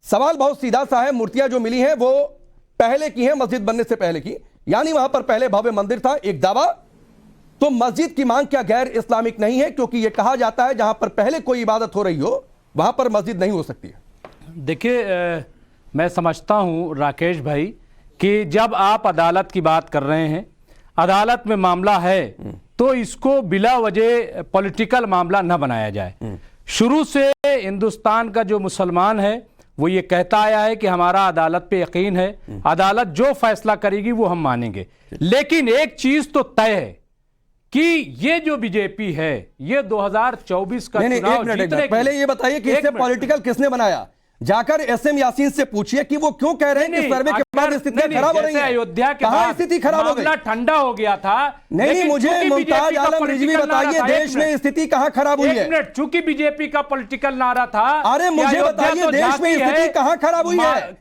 सवाल बहुत सीधा सा है। मूर्तियां जो मिली हैं वो पहले की हैं, मस्जिद बनने से पहले की, यानी वहां पर पहले भव्य मंदिर था, एक दावा। तो मस्जिद की मांग क्या गैर इस्लामिक नहीं है? क्योंकि यह कहा जाता है जहां पर पहले कोई इबादत हो रही हो वहां पर मस्जिद नहीं हो सकती है। देखिए, मैं समझता हूं राकेश भाई कि जब आप अदालत की बात कर रहे हैं, अदालत में मामला है तो इसको बिला वजह पॉलिटिकल मामला न बनाया जाए। शुरू से हिंदुस्तान का जो मुसलमान है वो ये कहता आया है कि हमारा अदालत पे यकीन है, अदालत जो फैसला करेगी वो हम मानेंगे। लेकिन एक चीज तो तय है कि ये जो बीजेपी है ये 2024 का चुनाव जीतने पहले ये बताइए कि इसे पॉलिटिकल किसने बनाया? जाकर एसएम यासीन से पूछिए कि वो क्यों कह रहे हैं कि सर्वे के बाद स्थिति खराब हो रही है। अयोध्या के बाद स्थिति खराब हो गई, ठंडा हो गया था। नहीं, मुझे मुमताज आलम रिजवी बताइए देश में स्थिति कहां खराब हुई है? चूंकि बीजेपी का पॉलिटिकल नारा था। अरे मुझे बताइए देश में स्थिति कहां खराब हुई है?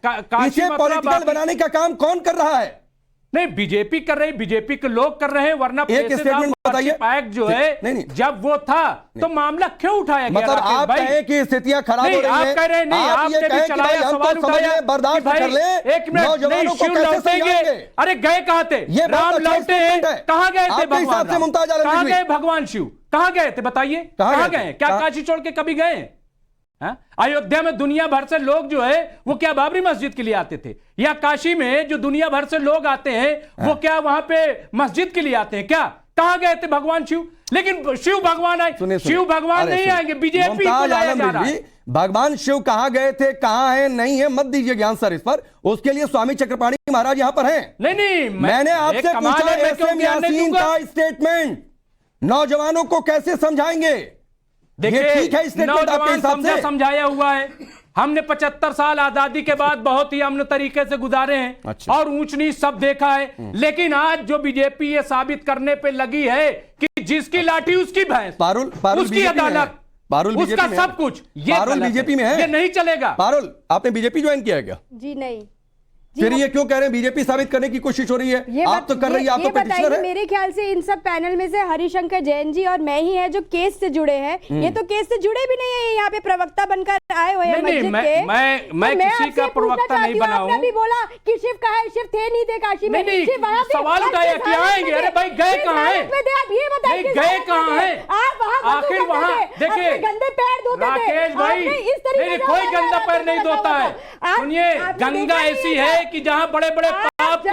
इसे पॉलिटिकल बनाने का काम कौन कर रहा है? नहीं, बीजेपी कर रही, बीजेपी के लोग कर रहे हैं, वरना एक स्टेटमेंट बताइए। एक्ट जो है नहीं, जब वो था तो मामला क्यों उठाया गया? मतलब आप कहें कि स्थितियां खराब हो रही हैं, आप कह रहे हैं नहीं, आपने भी चलाया, सवाल उठाया, बर्दाश्त कर ले, एक मिनट नहीं, शिव लौटेंगे। अरे गए कहां थे? राम लौटे हैं, कहां गए थे भगवान? कहां गए भगवान शिव? कहां गए थे बताइए? कहां गए? क्या काशी छोड़ के कभी गए? अयोध्या में दुनिया भर से लोग जो है वो क्या बाबरी मस्जिद के लिए आते थे? या काशी में जो दुनिया भर से लोग आते हैं वो क्या वहां पे मस्जिद के लिए आते हैं? क्या कहां गए थे भगवान शिव? लेकिन शिव भगवान आए, शिव भगवान नहीं आएंगे, बीजेपी को लाया जा रहा है। भगवान शिव कहां गए थे, कहां है, नहीं है, मत दीजिए ज्ञान सर इस पर। उसके लिए स्वामी चक्रपाणी महाराज यहां पर हैं। नहीं, मैंने आपसे पूछा एसएम यासीन का स्टेटमेंट नौजवानों को कैसे समझाएंगे? देखिए, ठीक है, नौजवान समझाया हुआ है। हमने 75 साल आजादी के बाद बहुत ही अमन तरीके से गुजारे हैं। अच्छा। और ऊंच नीच सब देखा है। लेकिन आज जो बीजेपी ये साबित करने पे लगी है कि जिसकी लाठी उसकी भैंस, पारुल उसकी अदालत, उसका सब कुछ, ये बीजेपी में है, ये नहीं चलेगा। पारुल, आपने बीजेपी ज्वाइन किया है क्या? जी नहीं। फिर ये क्यों कह रहे हैं बीजेपी साबित करने की कोशिश हो रही है? आप तो कर रही है, आप तो पेटिशनर है। मेरे ख्याल से इन सब पैनल में से हरिशंकर जैन जी और मैं ही है जो केस से जुड़े हैं। ये तो केस से जुड़े भी नहीं है, यहाँ पे प्रवक्ता बनकर आए हुए हैं मस्जिद के। मैं किसी का प्रवक्ता नहीं बना हूँ। आपने भी बोला कि शिव कहा है, शिव थे नहीं थे काशी में। सवाल उठाया कि आएंगे। अरे भाई गए कहाँ हैं? आप ये बताइए गए कहाँ हैं? आप वहाँ आखिर वहाँ देखिए गंदे पैर धोते थे राकेश भाई, नहीं, कोई गंदा पैर नहीं धोता है। सुनिए, गंगा ऐसी है कि जहाँ बड़े बड़े पाप को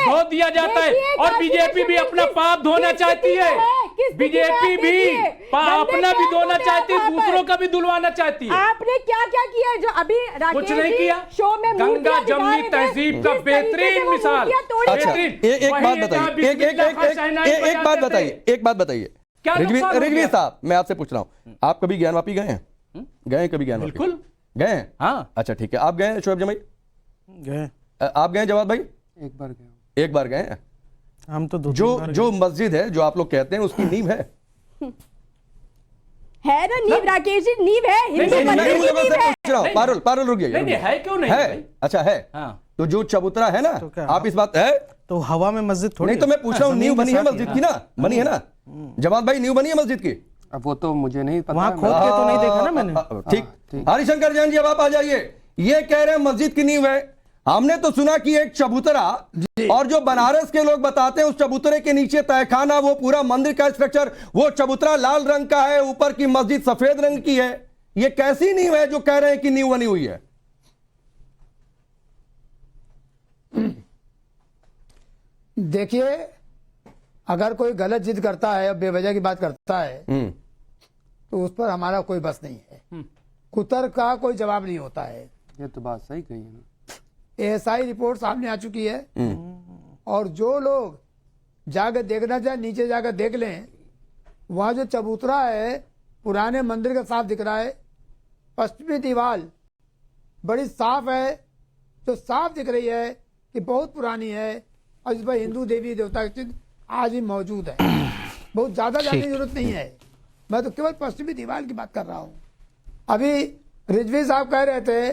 धो दिया जाता है, और बीजेपी भी अपना पाप धोना चाहती है। बीजेपी भी अपना भी धोना चाहती है, दूसरों का भी धुलवाना चाहती है। आपने क्या क्या किया जो अभी कुछ नहीं किया? शो में गंगा जमनी तहजीब का बेहतरीन मिसाल। अच्छा, एक बात बताइए रिजवी साहब, मैं आपसे पूछ रहा हूँ, आप कभी ज्ञानवापी गए हैं? गए कभी ज्ञानवापी? बिल्कुल गए हैं। हाँ, अच्छा ठीक है। आप गए हैं शोएब जमाई? गए। आप गए जवाद भाई? एक बार गए हैं। हम तो जो मस्जिद है जो आप लोग कहते हैं उसकी नींव है ना? नींव राकेश जी, नींव है, हिंदू मंदिर की नींव है। पारुल रुक गया। नहीं, है क्यों नहीं है? अच्छा है। तो जो चबूतरा है ना, आप इस बात है तो हवा में मस्जिद थोड़ी नहीं, तो मैं पूछ रहा हूँ नींव बनी है मस्जिद की ना? बनी है ना जवाद भाई? नींव बनी है मस्जिद की? अब वो तो मुझे नहीं पता, वहां खोद के तो नहीं देखा ना मैंने। ठीक। हरिशंकर जैन जी अब आप आ जाइए। ये कह रहे हैं मस्जिद की नींव है। हमने तो सुना कि एक चबूतरा, और जो बनारस के लोग बताते हैं उस चबूतरे के नीचे तहखाना, वो पूरा मंदिर का स्ट्रक्चर, वो चबूतरा लाल रंग का है, ऊपर की मस्जिद सफेद रंग की है। ये कैसी नींव है जो कह रहे हैं कि नींव बनी हुई है? देखिए, अगर कोई गलत जिद करता है, बेवजह की बात करता है, तो उस पर हमारा कोई बस नहीं है। कुतर्क का कोई जवाब नहीं होता है। ये तो बात सही कही है ना। एएसआई रिपोर्ट सामने आ चुकी है, और जो लोग जाकर देखना चाहे नीचे जाकर देख लें। वहाँ जो चबूतरा है पुराने मंदिर का साफ दिख रहा है। पश्चिमी दीवार बड़ी साफ है, जो साफ दिख रही है कि बहुत पुरानी है, और इस पर हिंदू देवी देवता के चिन्ह आज भी मौजूद है। बहुत ज्यादा जाने की जरूरत नहीं है, मैं तो केवल पश्चिमी दीवार की बात कर रहा हूँ। अभी रिजवी साहब कह रहे थे,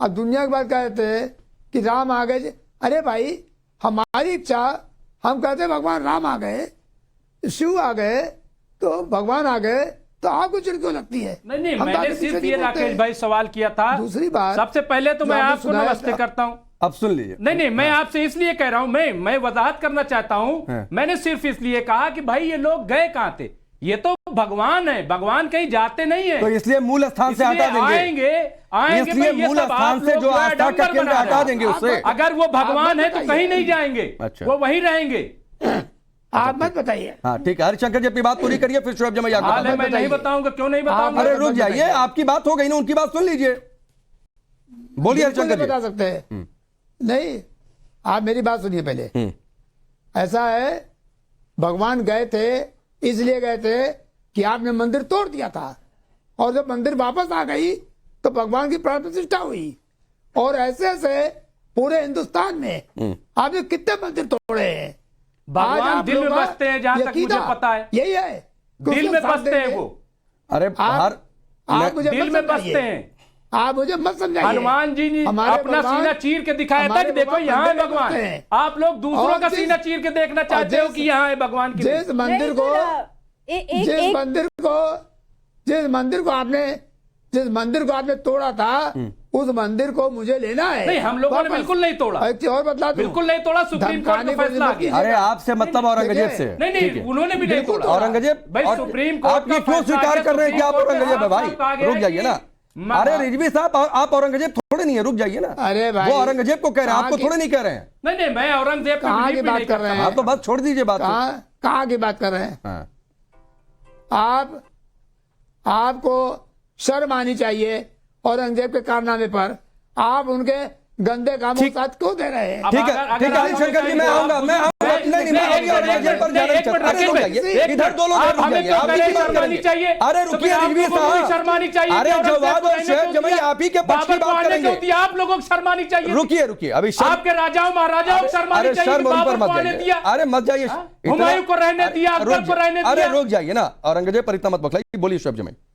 अब दुनिया की बात कह रहे थे कि राम आ गए। अरे भाई, हमारी इच्छा, हम कहते भगवान राम आ गए, शिव आ गए, तो भगवान आ गए, तो आपको चिड़ क्यों लगती है? नहीं नहीं, हम तो मैंने आपके पीछे सिर्फ नहीं ये बोलते। राकेश भाई सवाल किया था। दूसरी बात, सबसे पहले तो जो मैं आपने आपको सुनाया नमस्ते था। करता हूँ। अब सुन लीजिए। नहीं नहीं, मैं आपसे इसलिए कह रहा हूं, मैं वजाहत करना चाहता हाँ। हूं। मैंने सिर्फ इसलिए कहा कि भाई ये लोग गए कहां थे, ये तो भगवान है, भगवान कहीं जाते नहीं है। तो इसलिए मूल स्थान से इसलिए हटा देंगे। आएंगे इसलिए भाई, ये मूल सब स्थान आप से लोग जो है आस्था का डंगर केंद्र बना रहे हटा हैं। देंगे उससे। अगर वो भगवान है तो बताइए। कहीं नहीं जाएंगे, अच्छा। वो वहीं रहेंगे। आप मत बताइए। हाँ ठीक है, हरिशंकर जी अपनी बात पूरी करिए, फिर शोएब जमैया को हाल है, बताएं। मैं नहीं बताऊंगा, क्यों नहीं बताऊंगा? अरे रुक जाइए, आपकी बात हो गई ना, उनकी बात सुन लीजिए। बोलिए बिल्कुल हरिशंकर नहीं बता जी। सकते हैं। नहीं, आप मेरी बात सुनिए पहले। ऐसा है, भगवान गए थे इसलिए गए थे कि आपने मंदिर तोड़ दिया था, और जब मंदिर वापस आ गई तो भगवान की प्राण प्रतिष्ठा हुई। और ऐसे ऐसे पूरे हिंदुस्तान में आपने कितने मंदिर तोड़े हैं। आज भगवान आप दिल में लोग बसते हैं, जहां तक मुझे यकीदा पता है। यही है, दिल में बसते हैं वो, अरे हर आप मुझे दिल मत में समझाइए। बसते हैं। आप मुझे मत समझाइए। हनुमान जी ने हमारे अपना भगवान- सीना चीर के दिखाया था हमारे कि देखो भगवान यहाँ है मंदिर में भगवान। बसते हैं। आप लोग दूसरों और का जिस- सीना चीर के देखना चाहते हो जिस- कि यहाँ है भगवान की। जिस मंदिर नहीं, को सर, एक जिस मंदिर को आपने तोड़ा था, उस मंदिर को मुझे लेना है। नहीं, हम लोगों ने वापस। बिल्कुल नहीं तोड़ा। एक चीज और बतला दूं। बिल्कुल नहीं तोड़ा, सुप्रीम कोर्ट धमकाने का को फैसला आ मत गया। अरे आपसे मतलब औरंगजेब से। नहीं ठीक नहीं, है। उन्होंने भी नहीं बिल्कुल तोड़ा। औरंगजेब भाई और सुप्रीम कोर्ट आप ये का क्यों फैसला आ स्वीकार गया, कर रहे हैं कि आप सुप्रीम कोर्ट औरंगजेब है में भाई? साफ कहा गया रुक है जाइए ना। कि अरे रिजवी साहब, आप औरंगजेब थोड़े नहीं है, रुक जाइए ना। अरे भाई, वो औरंगजेब को कह रहे हैं, कहाँ आपको की- थोड़े नहीं कह रहे हैं। नहीं नहीं, मैं औरंगजेब पे कहाँ बिलीव की भी बात नहीं कर करता। रहे हैं? आप तो बस छोड़ दीजिए बात को। कहाँ की बात कर रहे हैं? हाँ। आपको शर्म आनी चाहिए औरंगजेब के कारनामे पर। आप उनके गंदे कामों के साथ क्यों दे रहे हैं? अब ठीक है, अगर- ठीक है अगर हरिशंकर जी, मैं आप- आऊंगा, मैं आऊंगा। नहीं मैं अभी औरंगजेब पर जाना नहीं चाहता। अरे रुक जाइए, इधर दो लोग आप रुक हमें जाइए, क्यों आप कह ही रहे की बात शर्मानी करेंगे। चाहिए? अरे तो रुकिए फिर आप रिजवी लोगों को भी साहब, शर्मानी चाहिए अरे कि औरंगजेब जवाब को और रहने शेख क्यों जमैया दिया? आप ही के पक्ष की बाबर को बात आने क्यों करेंगे। दिया? आप लोगों को शर्मानी चाहिए। रुकिए रुकिए, अभी आपके राजाओं महाराजाओं को शर्मानी अरे चाहिए शर्म कि उन पर बाबर को मत आने जाइए। दिया। अरे मत जाइए। हुमायूं को रहने दिया, अकबर को रहने अरे दिया। रुक जाइए ना, औरंगजेब पर इतना मत बखलाइए। बोलिए शोएब जमैया।